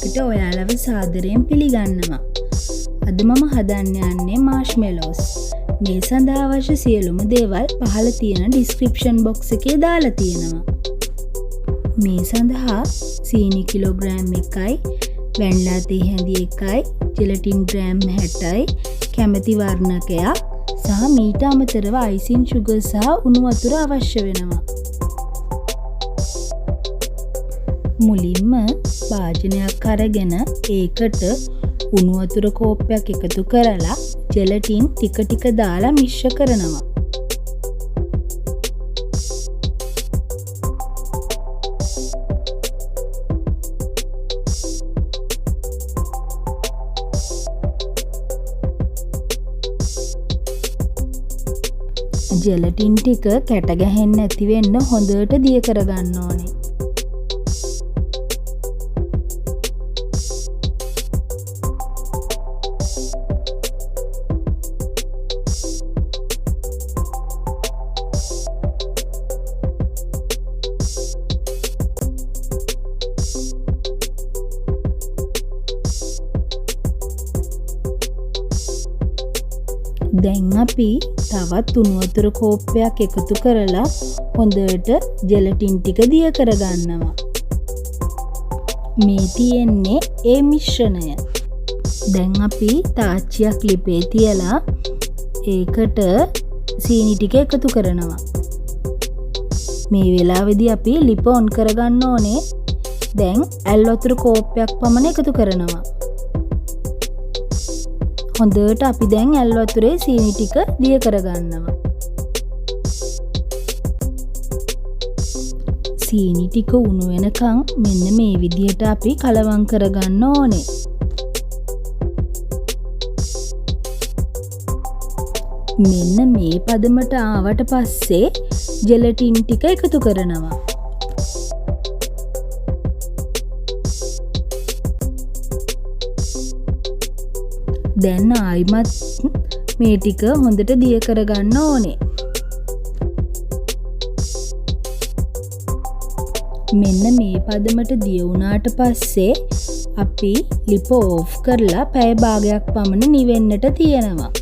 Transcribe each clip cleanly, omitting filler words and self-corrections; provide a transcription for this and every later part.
එකට ඔයාලව සාදරයෙන් පිළිගන්නවා. අද මම හදන්න යන්නේ මාෂ්මෙලෝස්. මේ සඳහා අවශ්‍ය සියලුම දේවල් පහළ තියෙන ඩිස්ක්‍රිප්ෂන් බොක්ස් එකේ දාලා තියෙනවා. මේ සඳහා සීනි කිලෝග්‍රෑම් 1යි, වැනිලා තේ හැඳි 1යි, ජෙලටින් ග්‍රෑම් 60යි, කැමැති වර්ණකයක් සහ මීට අමතරව අයිසින් සුගර් සහ උණු වතුර අවශ්‍ය වෙනවා. මුලින්ම භාජනයක් අරගෙන ඒකට උණු වතුර කෝප්පයක් එකතු කරලා ජෙලටින් ටික ටික දාලා මිශ්‍ර කරනවා. ජෙලටින් ටික කැට ගැහෙන්නේ නැති වෙන්න හොඳට දිය කරගන්න ඕනේ. දැන් අපි තවත් උණු වතුර කෝප්පයක් එකතු කරලා හොඳට ජෙලටින් ටික දිය කරගන්නවා. මේ තියෙන්නේ ඒ මිශ්‍රණය. දැන් අපි තාච්චියක් ලිපේ තියලා ඒකට සීනි ටික එකතු කරනවා. මේ වෙලාවේදී අපි ලිප ඔන් කරගන්න ඕනේ. දැන් ඇල් වතුර කෝප්පයක් පමණ එකතු කරනවා. හොඳට අපි දැන් ඇල් වතුරේ සීනි ටික දිය කරගන්නවා. සීනි ටික උණු වෙනකන් මෙන්න මේ විදිහට අපි කලවම් කරගන්න ඕනේ. මෙන්න මේ පදමට ආවට පස්සේ ජෙලටින් ටික එකතු කරනවා. දැන් ආයිමත් මේ ටික හොඳට දිය කරගන්න ඕනේ. මෙන්න මේ පදමට දිය වුණාට පස්සේ අපි ලිප ඕෆ් කරලා පැය භාගයක් පමණ නිවෙන්නට තියෙනවා.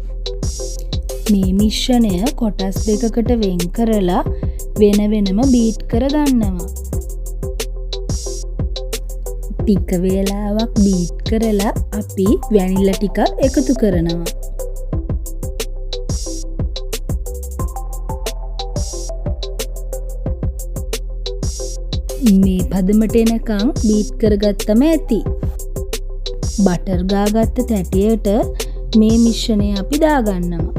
මේ මිශ්‍රණය කොටස් දෙකකට වෙන් කරලා වෙන වෙනම බීට් කරගන්නවා. ටික වේලාවක් බීට් කරලා අපි වැනිලා ටික එකතු කරනවා. මේ පදමට එනකන් බීට් කරගත්තම ඇති. බටර් ගාගත්ත තැටියට මේ මිශ්‍රණය අපි දාගන්නවා.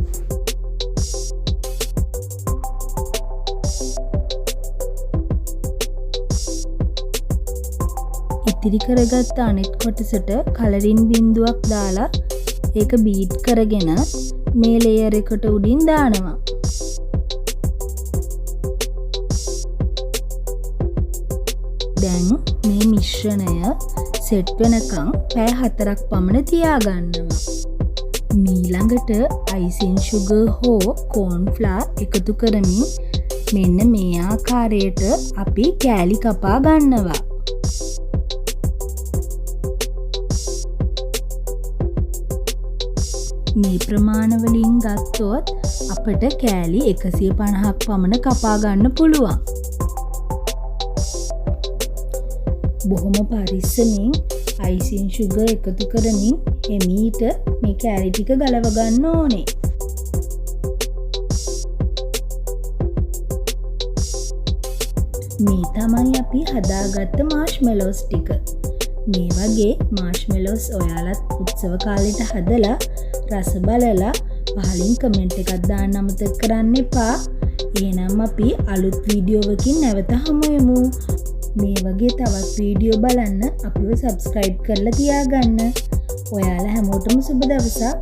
ඉතිරි කරගත්ත අනෙත් කොටසට කලරින් බින්දුවක් දාලා ඒක බීට් කරගෙන මේ ලේයර් එකට උඩින් දානවා. දැන් මේ මිශ්‍රණය සෙට් වෙනකන් පැය 4ක් පමණ තියාගන්නවා. ඊළඟට අයිසින් සුගර් හෝ කෝන් ෆ්ලාර් එකතු කරමින් මෙන්න මේ ආකාරයට අපි කෑලි කපා ගන්නවා. මේ ප්‍රමාණවලින් ගත්තොත් අපට කෑලි 150ක් පමණ කපා ගන්න පුළුවන්. බොහොම පරිස්සමින් අයිසින් සුගර් එකතු කරමින් එමීට මේ කෑලි ටික ගලව ගන්න ඕනේ. මේ තමයි අපි හදාගත්ත මාෂ්මෙලෝස් ටික. මේ වගේ මාෂ්මෙලෝස් ඔයාලත් උත්සව කාලෙට හදලා රස බලලා පහලින් කමෙන්ට් එකක් දාන්න අමතක කරන්න එපා. එහෙනම් අපි අලුත් වීඩියෝවකින් නැවත හමු වෙමු. මේ වගේ තවත් වීඩියෝ බලන්න අපිව සබ්ස්ක්‍රයිබ් කරලා තියාගන්න. ඔයාලා හැමෝටම සුබ දවසක්.